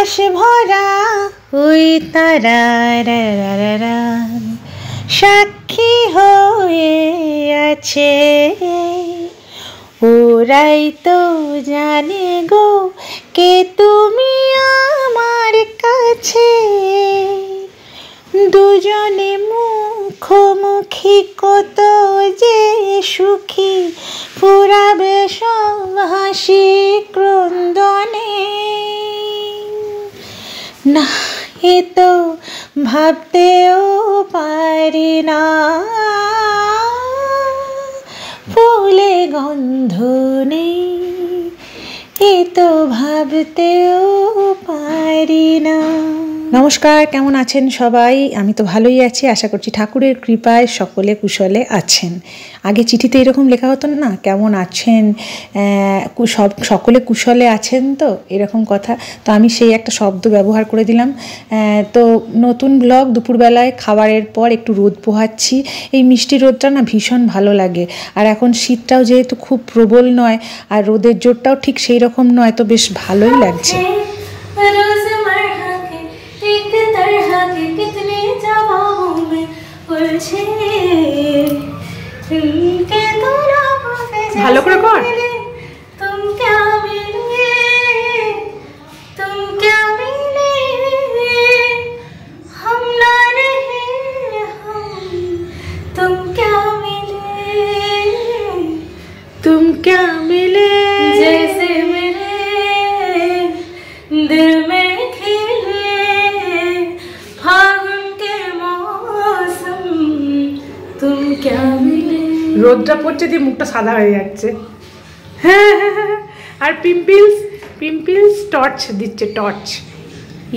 আকাশ ভরা ওই তারারা সাক্ষী হয়ে আছে, ওরাই তো জানে গো কে তুমি আমার কাছে। দুজনে মুখোমুখি কত যে সুখী, ফুরাবে সব হাসি ক্রন্দনে। না এ তো ভাবতেও পারি না, ফুলে গন্ধ নেই, এ তো ভাবতেও পারি না। নমস্কার, কেমন আছেন সবাই? আমি তো ভালোই আছি, আশা করছি ঠাকুরের কৃপায় সকলে কুশলে আছেন। আগে চিঠিতে এরকম লেখা হতো না, কেমন আছেন, সকলে কুশলে আছেন তো, এরকম কথা। তো আমি সেই একটা শব্দ ব্যবহার করে দিলাম। তো নতুন ব্লগ, দুপুরবেলায় খাবারের পর একটু রোদ পোহাচ্ছি। এই মিষ্টি রোদটা না ভীষণ ভালো লাগে। আর এখন শীতটাও যেহেতু খুব প্রবল নয়, আর রোদের জোরটাও ঠিক সেই রকম নয়, তো বেশ ভালোই লাগছে। ভালো করে কর। तुम क्या मिले जैसे मेरे दिल में खिले फागुन के मौसम, तुम क्या मिले। রোদটা পড়ছে দিয়ে মুখটা সাদা হয়ে যাচ্ছে। হ্যাঁ, আর পিম্পলস টর্চ দিচ্ছে, টর্চ।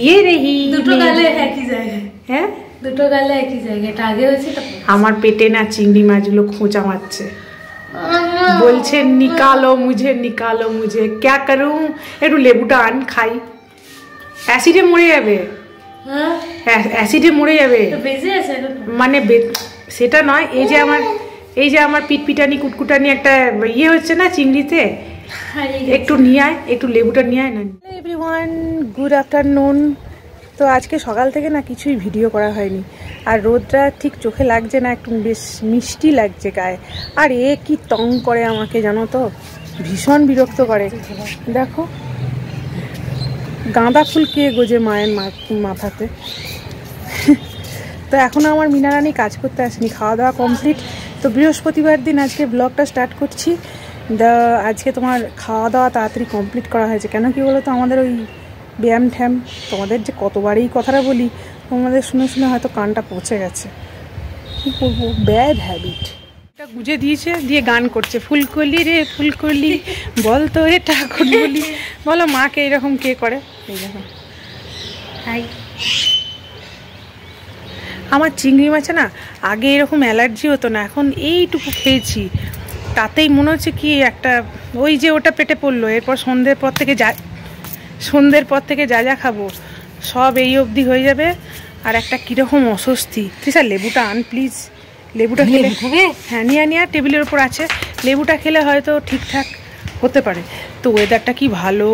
ইয়ে রেহি দুটো গালে একই জায়গায়। হ্যাঁ, দুটো গালে একই জায়গায়। এটা আগে হয়েছে। আমার পেটে না চিংড়ি মাছগুলো খোঁচা মারছে, বলছে নিকালো মুঝে ক্যা করুম। একটু লেবুটা আন, খাই। অ্যাসিডে মরে যাবে, অ্যাসিডে মরে যাবে। মানে সেটা নয়, এই যে আমার পিটপিটানি কুটকুটানি একটা ইয়ে হচ্ছে না চিংড়িতে, একটু নিয়ে আয়, একটু লেবুটা নিয়ে আয় না। Everyone, good afternoon. তো আজকে সকাল থেকে না কিছুই ভিডিও করা হয়নি, আর রোদটা ঠিক চোখে লাগছে না, একটু বেশ মিষ্টি লাগছে গায়ে। আর এ কি তং করে আমাকে জানো তো, ভীষণ বিরক্ত করে। দেখো গাঁদা ফুল কে গোজে মায়ের মাথাতে। তো এখনও আমার মিনারানি কাজ করতে আসেনি, খাওয়া দাওয়া কমপ্লিট। তো বৃহস্পতিবার দিন আজকে ব্লগটা স্টার্ট করছি। আজকে তোমার খাওয়া দাওয়া তাড়াতাড়ি কমপ্লিট করা হয়েছে। কেন কি বলো তো, আমাদের ওই ব্যায়াম ঠ্যাম, তোমাদের যে কতবার এই কথাটা বলি, তোমাদের শুনে শুনে হয়তো কানটা পচে গেছে। কী করবো, ব্যাড হ্যাবিট। এটা গুজে দিয়েছে, দিয়ে গান করছে, ফুলকলি রে ফুলকলি বল তো এটা বলি। বলো মাকে এরকম কে করে? এই দেখো, হাই। আমার চিংড়ি মাছে না আগে এরকম অ্যালার্জি হতো না, এখন এইটুকু খেয়েছি তাতেই মনে হচ্ছে কি একটা ওই যে ওটা পেটে পড়লো। এরপর সন্ধ্যের পর থেকে যা যা খাবো সব এই অবধি হয়ে যাবে। আর একটা কীরকম অস্বস্তি। তৃষা লেবুটা আন প্লিজ, লেবুটা খেলে। হ্যাঁ, নিয়ে টেবিলের ওপর আছে। লেবুটা খেলে হয়তো ঠিকঠাক হতে পারে। তো ওয়েদারটা কি ভালো,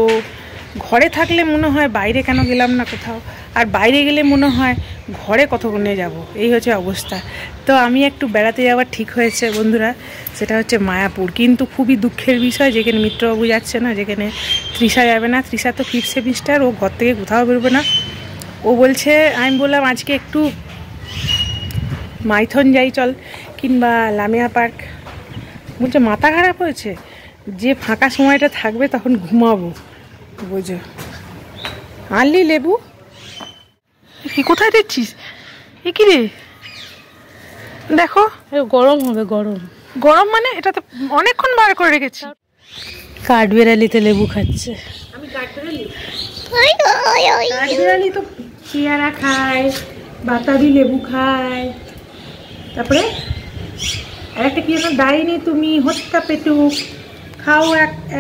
ঘরে থাকলে মনে হয় বাইরে কেন গেলাম না কোথাও, আর বাইরে গেলে মনে হয় ঘরে কতক্ষণে যাব, এই হচ্ছে অবস্থা। তো আমি একটু বেড়াতে যাওয়ার ঠিক হয়েছে বন্ধুরা, সেটা হচ্ছে মায়াপুর। কিন্তু খুবই দুঃখের বিষয়, যেখানে মিত্রবাবু যাচ্ছে না, যেখানে তৃষা যাবে না। তৃষা তো 5th সেমিস্টার, ও ঘর থেকে কোথাও বেরোবে না। ও বলছে, আমি বললাম আজকে একটু মাইথন যাই চল, কিংবা লামিয়া পার্ক। বলছে মাথা খারাপ হয়েছে, যে ফাঁকা সময়টা থাকবে তখন ঘুমাবো, বুঝো। আনলি লেবু কি কোথায় দিচ্ছিস? এ কি রে? দেখো গরম হবে। গরম মানে এটা তো অনেকক্ষণ বার করে রেখেছি। কাঠবেড়ালিতে লেবু খাচ্ছে। আমি কাঠবেড়ালি তো পেয়ারা খায়, বাতাবি লেবু খায়, তারপরে আর একটা কি এখন ডাইনি তুমি হত্যা পেটু খাও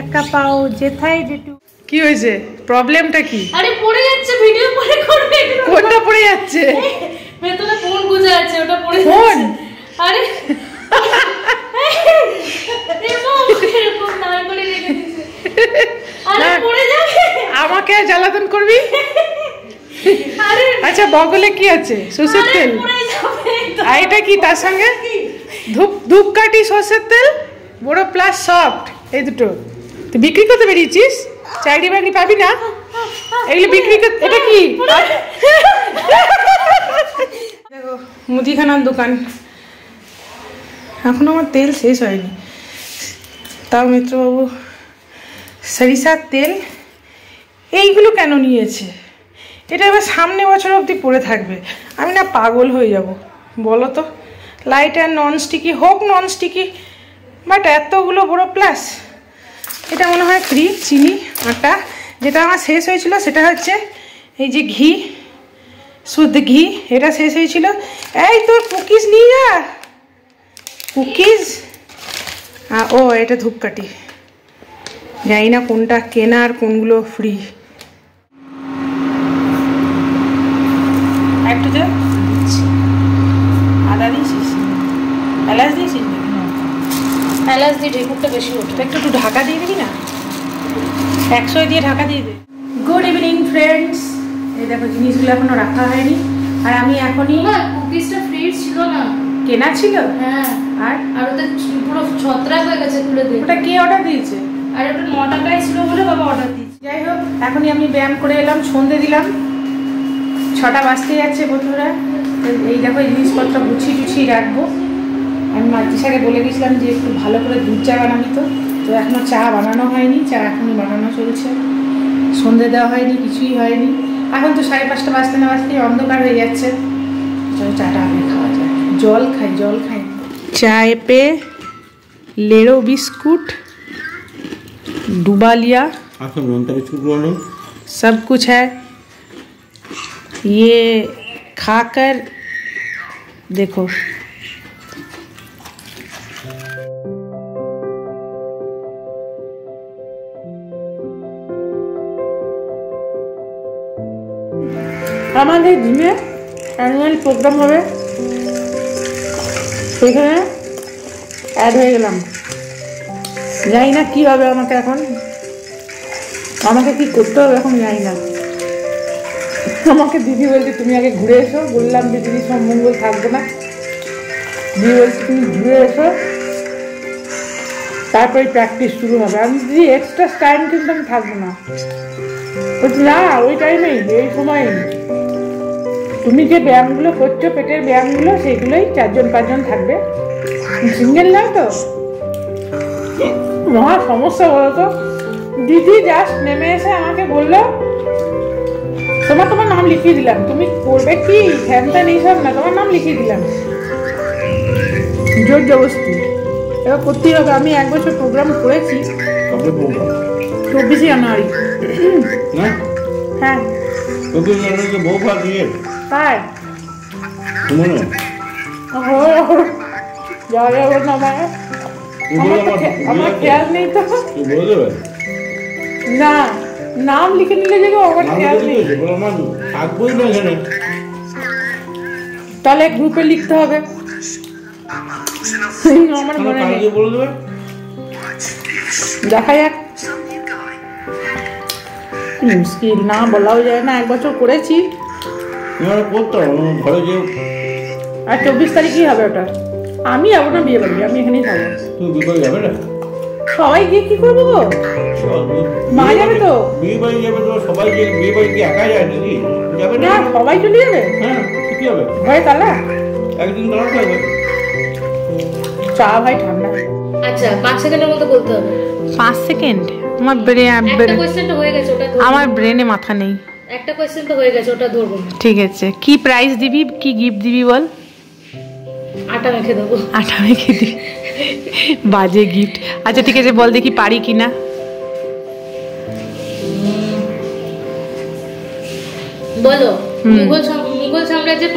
একা পাও যেথায় যেটু। কি হয়েছে, প্রবলেমটা কি? আরে পড়ে যাচ্ছে, ভিডিও পরে করবে। কোনটা পড়ে যাচ্ছে? ভেতরে ফোন গুজে আছে, ওটা পড়ে যাচ্ছে। আরে এরকম না করে রেখে দিয়েছে। আমাকে জ্বালাতন করবি? আচ্ছা বগলে কি আছে? সরষের তেল। আর এটা কি তার সঙ্গে? ধূপকাঠি, সরষের তেল, বড় প্লাস সফট, এই দুটো। তুই বিক্রি করতে বেরিয়েছিস? চাকরি বাকরি পাবি না এগুলো বিক্রি করতে। এটা কি? দেখো মুদিখানার দোকান। এখনো আমার তেল শেষ হয়নি, তাও মিত্রবাবু সরিষার তেল এইগুলো কেন নিয়েছে? এটা এবার সামনে বছর অবধি পড়ে থাকবে, আমি না পাগল হয়ে যাব। বলো তো, লাইট আর ননস্টিকি হোক, ননস্টিকি, বাট এতগুলো বড় প্লাস। এটা মনে হয় ফ্রি। চিনি, আটা, যেটা আমার শেষ হয়েছিল সেটা হচ্ছে এই যে ঘি, শুদ্ধ ঘি, এটা শেষ হয়েছিল। এই তোর কুকিজ নিয়ে যা, কুকিজ। ও এটা ধূপকাঠি, জানি না কোনটা কেনা আর কোনগুলো ফ্রি। একটু দে, আদা দিয়েছিস, এলাচ দিয়েছিস? এলাচ দিয়ে ঢেকুরটা বেশি ওঠে, একটু একটু ঢাকা দিয়ে দিবি না? 100 দিয়ে ঢাকা দিয়ে দে। গুড ইভিনিং ফ্রেন্ডস, এই দেখো জিনিসগুলো এখনো রাখা হয়নি। আর আমি এখনই কুকিজটা ফ্রিজ ছিল না, কেনা ছিল। হ্যাঁ, আর ওটা পুরো ছত্রাক হয়ে গেছে, তুলে দে। ওটা কে অর্ডার দিয়েছে? আর ওটা 9 টাকায় ছিল বলে বাবা অর্ডার দিয়েছে। যাই হোক, এখনই আমি ব্যায়াম করে এলাম, সন্ধে দিলাম, 6টা বাজতে যাচ্ছে বন্ধুরা। এই দেখো এই জিনিসপত্র গুছিয়ে টুছিয়ে রাখবো। আমি মাতৃসাকে বলে গেছিলাম যে একটু ভালো করে দুধ চা বানাবি, তো এখনও চা বানানো হয়নি, চা এখনই বানানো চলছে, সন্ধে দেওয়া হয়নি, কিছুই হয়নি। এখন তো 5:30 বাজতে না বাজতেই অন্ধকার হয়ে যাচ্ছে। চলো চাটা আগে খাওয়া যায়। জল খাই। चाय पे लेड़ो बिस्कुट, डुबा लिया, सब कुछ है। ये खाकर देखो। আমাদের জিমে অ্যানুয়াল প্রোগ্রাম হবে, সেখানে অ্যাড হয়ে গেলাম। জানি না কী হবে আমাকে, এখন আমাকে কি করতে হবে এখন জানি না। আমাকে দিদি বলছে তুমি আগে ঘুরে এসো, বললাম যে দিদি সব মঙ্গল থাকবে না। দিদি বলছে তুমি ঘুরে এসো, তারপরে প্র্যাকটিস শুরু হবে। আমি দিদি এক্সট্রা টাইম কিন্তু আমি থাকবো না। বলছি না, ওই টাইমেই, এই সময় তুমি যে ব্যায়ামগুলো করছো, পেটের ব্যায়ামগুলো, সেগুলোই 4-5 জন থাকবে, সিঙ্গেল না তো। মহা সমস্যা বলো তো। দিদি জাস্ট নেমে এসে আমাকে বললো তোমার নাম লিখিয়ে দিলাম, তুমি করবে কি হ্যানত্যান এইসব না, তোমার নাম লিখিয়ে দিলাম, জোর জবরদস্তি। এবার করতেই হবে। আমি 1 বছর প্রোগ্রাম করেছি, 24 জানুয়ারি। হ্যাঁ, তাই আমার খেয়াল নেই তো। না, নাম লিখে নিলে যাবে, আমার খেয়াল নেই। তাহলে গ্রুপে লিখতে হবে, আমার মনে নেই। দেখা যাক, মুশকিল, না বলাও যায় না। 1 বছর করেছি। আর 24 তারিখই হবে ওটা। আমি যাবো না বিয়ে বাড়ি, আমি এখানেই থাকবো। সবাই গিয়ে কি করবো গো? মা যাবে তো? বিয়ে বাড়ি যাবে তো সবাই, বিয়ে বাড়ি কি একা যায় নাকি? যাবে না, সবাই চলে যাবে। হ্যাঁ, কি হবে? ভয় তালা একদিন তালা খাবে। চা ভাই ঠান্ডা। আচ্ছা 5 সেকেন্ডের মতো বলতে হবে। 5 সেকেন্ড? আমার একটা কোশ্চেন তো হয়ে গেছে, ওটা আমার ব্রেনে মাথা নেই। একটা কোশ্চেন তো হয়ে গেছে, ওটা ধরবো। ঠিক আছে, কি প্রাইস দিবি, কি গিফট দিবি বল? আটা মেখে দেবো। আটা মেখে দিবি? বাজে গিফট। আচ্ছা ঠিক আছে, বল দেখি পারি কিনা। বলো, মুঘল সাম্রাজ্যের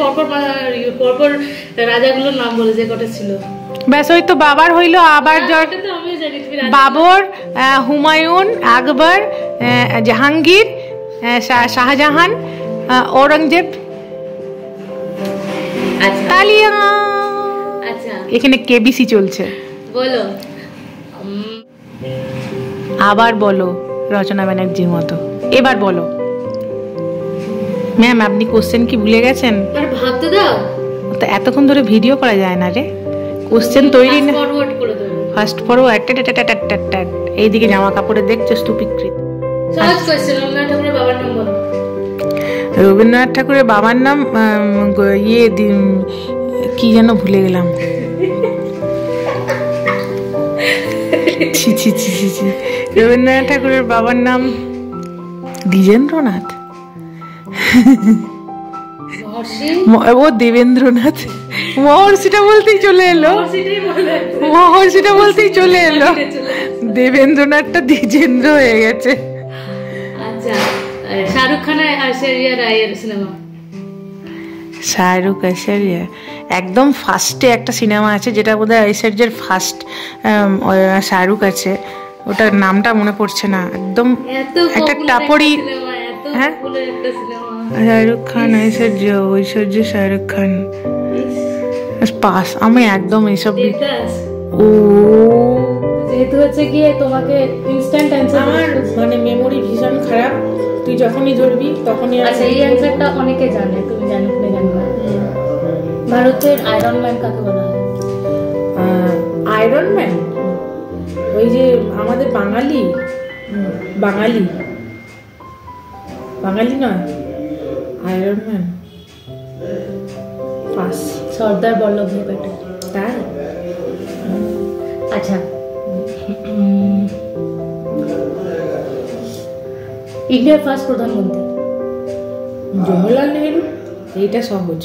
পরপর রাজাগুলোর নাম বলে, যে কটা ছিল। ব্যাস, ওই তো বাবার হইলো, আবার বাবর, হুমায়ুন, আকবর, জাহাঙ্গীর, শাহজাহান, ঔরঙ্গজেব। তালিয়া। আচ্ছা, এখানে কেবিসি চলছে। বলো, আবার বলো। রচনা ব্যানার্জির মতো। এবার বলো ম্যাম, আপনি কোশ্চেন কি ভুলে গেছেন? আর ভাবতে দাও, তো এতক্ষণ ধরে ভিডিও করা যায় না রে, কোশ্চেন তৈরি না। ফরওয়ার্ড করে দেবো। ফার্স্ট ফরওয়ার্ড, এইদিকে জামা কাপড়ে দেখছো স্তূপীকৃত। সহজ কোশ্চেন, রবীন্দ্রনাথ ঠাকুরের বাবার নাম বলো। রবীন্দ্রনাথ ঠাকুরের বাবার নাম কি যেন ভুলে গেলাম। ছি ছি ছি ছি ছি, রবীন্দ্রনাথ ঠাকুরের বাবার নাম দ্বিজেন্দ্রনাথ। ও দেবেন্দ্রনাথ। মহর্ষিটা বলতেই চলে এলো, মহর্ষিটা বলতেই চলে এলো। দেবেন্দ্রনাথটা দ্বিজেন্দ্র হয়ে গেছে। আচ্ছা, শাহরুখ খান আর ঐশ্বরিয়া রায়ের সিনেমা। শাহরুখ ঐশ্বরিয়া একদম ফার্স্টে একটা সিনেমা আছে যেটা বোধহয় ঐশ্বর্যের ফার্স্ট, শাহরুখ আছে, ওটার নামটা মনে পড়ছে না একদম। একটা টাপড়ি, হ্যাঁ শাহরুখ খান ঐশ্বর্য শাহরুখ খান পাস। আমি একদম এইসব ও যেহেতু হচ্ছে গিয়ে তোমাকে ইনস্ট্যান্ট অ্যানসার, আমার মানে মেমোরি ভীষণ খারাপ, তুই যখনই ধরবি তখনই। আচ্ছা, এই অ্যানসারটা অনেকে জানে, তুমি জানো কি না জানো না। ভারতের আয়রন ম্যান কাকে বলা হয়? আয়রন ম্যান ওই যে আমাদের বাঙালি বাঙালি নয়, iron man pass. Sardar Vallabhbhai Patel. তাই? আচ্ছা, ইন্ডিয়ার ফার্স্ট প্রধানমন্ত্রী? জওহরলাল নেহেরু। এইটা সহজ।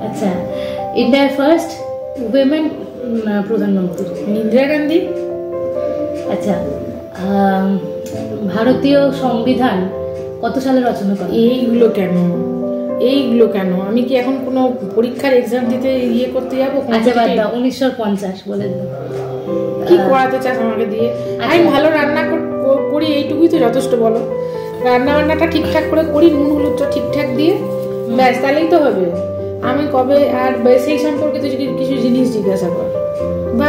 আচ্ছা, ইন্ডিয়ার ফার্স্ট উইমেন প্রধানমন্ত্রী? ইন্দিরা গান্ধী। আচ্ছা, ভারতীয় সংবিধান কত সালে রচনা করে? এইগুলো কেন আমি কি এখন কোনো পরীক্ষার এক্সাম দিতে ইয়ে করতে যাবো? আচ্ছা বাদ দাও, 1950 বলে দাও। কি করাতে চাস আমাকে দিয়ে? আমি ভালো রান্না করি, এইটুকুই তো যথেষ্ট। বলো, রান্না বান্নাটা ঠিকঠাক করে করি, নুন হলুদটা ঠিকঠাক দিয়ে, ব্যাস, তাহলেই তো হবে। আমি কবে আর সেই সম্পর্কে তো কিছু জিনিস জিজ্ঞাসা কর। বা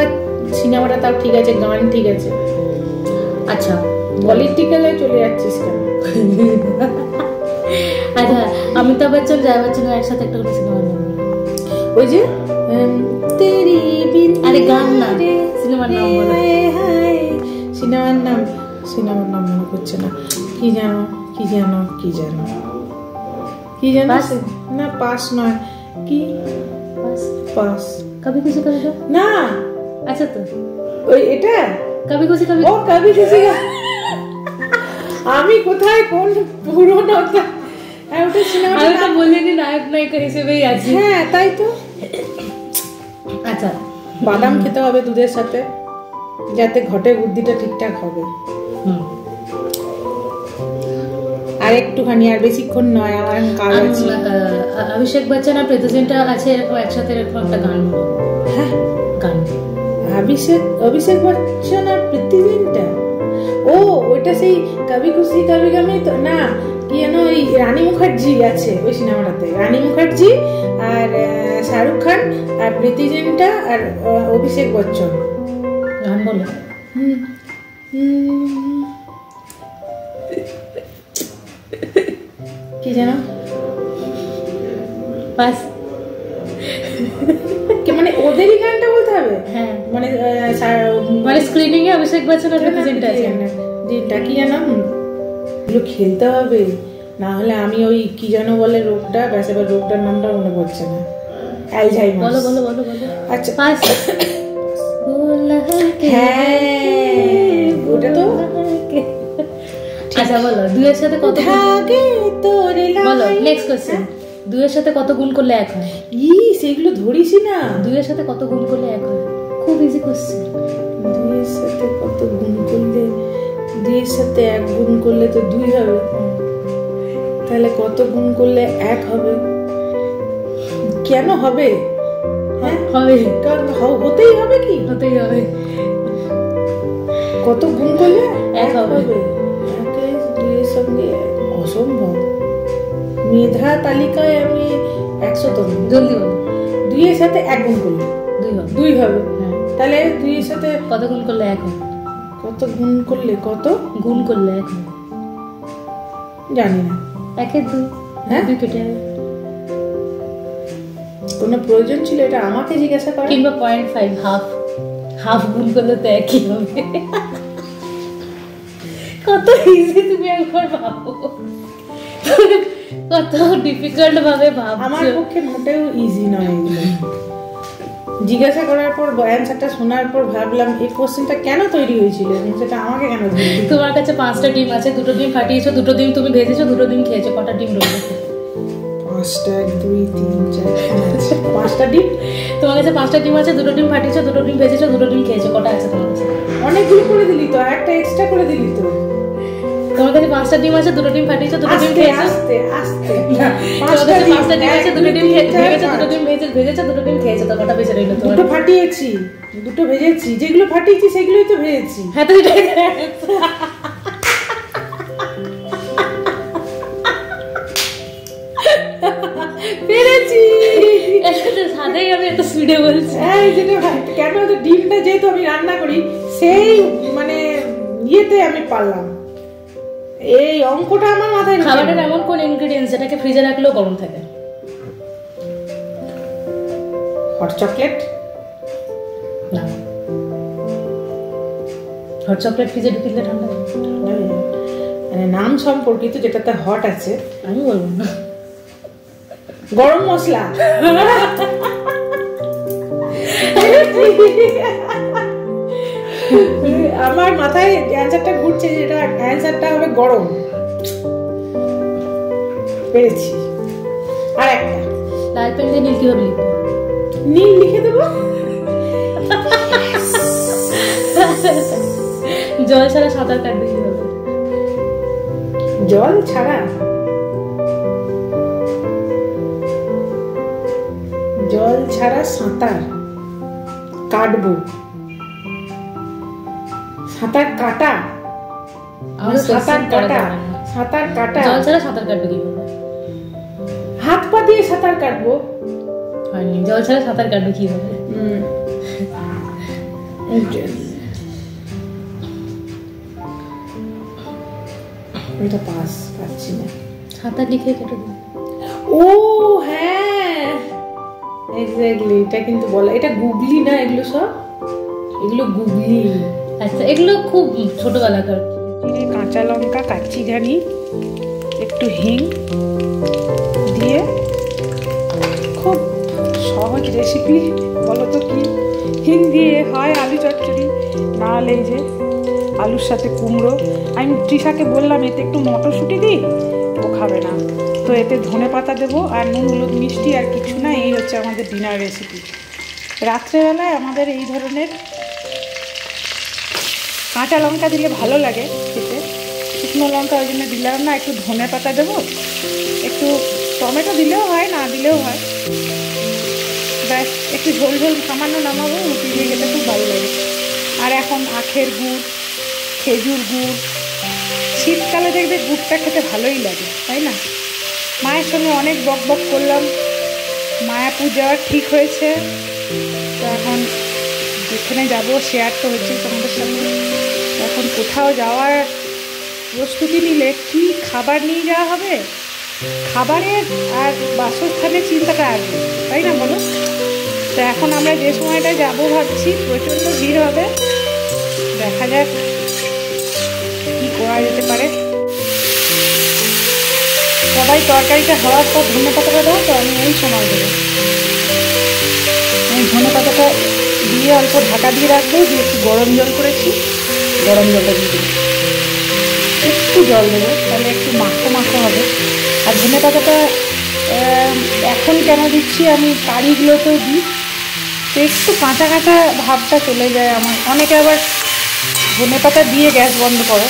সিনেমাটা তাও ঠিক আছে, গান ঠিক আছে। আচ্ছা, পলিটিক্যালে চলে যাচ্ছিস কেন? আচ্ছা, অমিতাভ বচ্চন জয়া বচ্চনের একসাথে একটা করে সিনেমার নাম? ওই যে তেরি বিন। আরে গান না, সিনেমার নাম বলো। সিনেমার নাম মনে করছে না। কি জানো না, পাস নয়। কি পাস? কবি খুশি কবি গম না। আচ্ছা, তো ওই এটা কবি খুশি কবি। ও কবি খুশি গম। আমি কোথায় কোন পুরোনো ওটা সিনেমা? আমি তো বলিনি নায়ক নায়িকা হিসেবেই আছি। হ্যাঁ, তাই তো। আচ্ছা, বাদাম খেতে হবে দুধের সাথে, যাতে ঘটে বুদ্ধিটা ঠিকঠাক হবে। আর একটুখানি, আর বেশিক্ষণ নয়, আমার কাজ আছে। অভিষেক বচ্চন আর প্রীতি জিন্টা আছে একসাথে, এরকম একটা গান। হ্যাঁ, গান অভিষেক বচ্চন আর প্রীতি জিন্টা। ও ওইটা সেই কবি খুশি কবি গমে তো না, কি যেন ওই রানী মুখার্জি আছে ওই সিনেমাটাতে। রানী মুখার্জি আর শাহরুখ খান আর প্রীতি জিন্টা আর অভিষেক বচ্চন। গান বলো। কি জানো? বাস, মানে ওদেরই গানটা বলতে হবে? হ্যাঁ, মানে স্ক্রিনিং এ অভিষেক বচ্চন আর প্রীতি জিন্টা আছে। জিন্টা কি জানো? এগুলো খেলতে হবে, না হলে আমি ওই কি যেন বলে রোগটা, ব্যাস এবার রোগটার নামটা মনে পড়ছে না। অ্যালঝাইমার। বলো বলো বলো বলো। আচ্ছা, পাস। হ্যাঁ, ওটা তো। আচ্ছা বলো, দুইয়ের সাথে কত থাকে তোর? বলো, নেক্সট কোশ্চেন। দুইয়ের সাথে কত গুণ করলে এক হয়? সেগুলো ধরিসই না। দুইয়ের সাথে কত গুণ করলে এক হয়? খুব ইজি কোশ্চেন। দুইয়ের সাথে কত গুণ করলে? দুইয়ের সাথে এক গুণ করলে তো 2 হবে। তাহলে কত গুণ করলে 1 হবে? কেন হবে? হ্যাঁ, হবে। হতেই হবে। কি হতেই হবে? কত গুণ করলে 1 হবে? 2 সঙ্গে অসম্ভব। মেধা তালিকায় আমি 100তম। জলদি বলো। 2 এর সাথে 1 গুণ করলে 2 হবে। 2 হবে। হ্যাঁ, তাহলে 2 এর সাথে কত গুণ করলে 1 হবে? কত কত গুণ করলে কত গুণ করলে এখন জানি না। 1 2 হ্যাঁ 2 কেটে যাবে। কোনো প্রয়োজন ছিল এটা আমাকে জিজ্ঞাসা করা? কিংবা 0.5 হাফ গুণ করলে তো একই হবে। কত ইজি তুমি একবার ভাবো, কত ডিফিকাল্ট ভাবে ভাবছো। আমার পক্ষে মোটেও ইজি নয় এগুলো। জিজ্ঞাসা করার পর অ্যান্সারটা শোনার পর ভাবলাম এই কোশ্চেনটা কেন তৈরি হয়েছিল, সেটা আমাকে কেন ধরলি? তোমার কাছে 5টা ডিম আছে, 2টো ডিম ফাটিয়েছো, 2টো ডিম তুমি ভেজেছো, 2টো ডিম খেয়েছো, কটা ডিম রইল? 5টা 1 2 3 4 5টা ডিম। তোমার কাছে 5টা ডিম আছে, 2টো ডিম ফাটিয়েছো, 2টো ডিম ভেজেছো, 2টো ডিম খেয়েছো, কটা আছে তোমার কাছে? অনেকগুলো করে দিলি তো, একটা এক্সট্রা করে দিলি তো। তোমার কাছে 5টা ডিম আছে, 2টো ডিম ফাটিয়েছো, 2টো ডিম খেয়েছো। আস্তে আস্তে তোমার কাছে 5টা ডিম আছে, 2টো ডিম ভেজেছো, 2টো ডিম ভেজেছো, 2টো ডিম খেয়েছো, তো কটা বেঁচে রইল তোমার? 2টো ফাটিয়েছি, 2টো ভেজেছি, যেগুলো ফাটিয়েছি সেগুলোই তো ভেজেছি। হ্যাঁ তো এটাই পেরেছি। সাদাই আমি এত স্পিডে বলছি। এই যেটা কেন তো ডিমটা যেহেতু আমি রান্না করি সেই মানে ইয়েতে আমি পারলাম, এই অঙ্কটা আমার মাথায় ঢুকে খাবারের এমন কোন ইনগ্রেডিয়েন্টস যেটাকে ফ্রিজে রাখলেও গরম থাকে? Hot chocolate. না, হট চকলেট ফ্রিজে ঢুকিলে ঠান্ডা হবে? মানে নাম সম্পর্কিত যেটাতে হট আছে, আমি বলবো না। গরম মশলা। আমার মাথায় অ্যান্সারটা ঘুরছে, যেটা অ্যান্সারটা হবে গরম। পেরেছি। আর একটা লাল পেন দিয়ে নীল কিভাবে লিখবো? নীল লিখে দেবো। জল ছাড়া সাঁতার কাটবে কিভাবে? জল ছাড়া? জল ছাড়া সাঁতার কাটবো? সাঁতার কাটা? সাঁতার কাটা, সাঁতার কাটা। জল ছাড়া সাঁতার কাটবে কিভাবে? হাত পা দিয়ে সাঁতার কাটবো। হয়নি। জল ছাড়া সাঁতার কাটবে কিভাবে? এটা পাচ্ছি না। সাঁতার লিখে কেটে দিন। ও হ্যাঁ, এক্স্যাক্টলি, এটা কিন্তু বলা, এটা গুগলি না, এগুলো সব, এগুলো গুগলি। আচ্ছা, এগুলো খুব ছোটবেলাকার। কাঁচা লঙ্কা, কাচ্চি ঘানি, একটু হিং দিয়ে খুব সহজ রেসিপি। বলো তো কি? হিং দিয়ে হয় আলু চচ্চড়ি, না হলে এই যে আলুর সাথে কুমড়ো। আমি তৃষাকে বললাম এতে একটু মটরশুঁটি দিই, ও খাবে না, তো এতে ধনে পাতা দেবো আর নুন হলুদ মিষ্টি, আর কিছু না। এই হচ্ছে আমাদের ডিনার রেসিপি। রাত্রেবেলায় আমাদের এই ধরনের কাঁচা লঙ্কা দিলে ভালো লাগে খেতে, শুকনো লঙ্কা ওই জন্য দিলাম না। একটু ধনে পাতা দেবো, একটু টমেটো দিলেও হয়, না দিলেও হয়, ব্যাস একটু ঝোল ঝোল সামান্য নামাবো, রুটি দিয়ে খেতে খুব ভালো লাগে। আর এখন আখের গুড়, খেজুর গুড়, শীতকালে দেখবে গুড়টা খেতে ভালোই লাগে, তাই না? মায়ের সঙ্গে অনেক বক বক করলাম, মায়াপুর যাওয়ার ঠিক হয়েছে, তো এখন যেখানে যাবো শেয়ার তো হচ্ছে তোমাদের সাথে। এখন কোথাও যাওয়ার প্রস্তুতি নিলে কি খাবার নিয়ে যাওয়া হবে, খাবারের আর বাসস্থানের চিন্তাটা আসবে, তাই না বলো? তো এখন আমরা যে সময়টা যাবো ভাবছি প্রচণ্ড ভিড় হবে, দেখা যাক কি করা যেতে পারে। সবাই তরকারিটা হওয়ার পর ধনে পাতাটা দেবো, তো আমি এই সময় দেবো। আমি ধনে পাতাটা দিয়ে অল্প ঢাকা দিয়ে রাখবো, দিয়ে একটু গরম জল করেছি, গরম জলটা দিয়ে দেবো, একটু জল দেবো, তাহলে একটু মাখো মাখো হবে। আর ধনে পাতাটা এখন কেন দিচ্ছি, আমি কারিগুলোতেও দিই, তো একটু কাঁচা কাঁচা ভাবটা চলে যায় আমার। অনেকে আবার ধনে পাতা দিয়ে গ্যাস বন্ধ করো,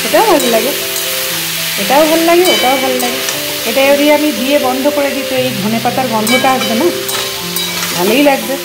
এটাও ভালো লাগে, এটাও ভালো লাগে, ওটাও ভালো লাগে। এটা যদি আমি দিয়ে বন্ধ করে দিই তো এই ধনে পাতার গন্ধটা আসবে না, ভালোই লাগবে।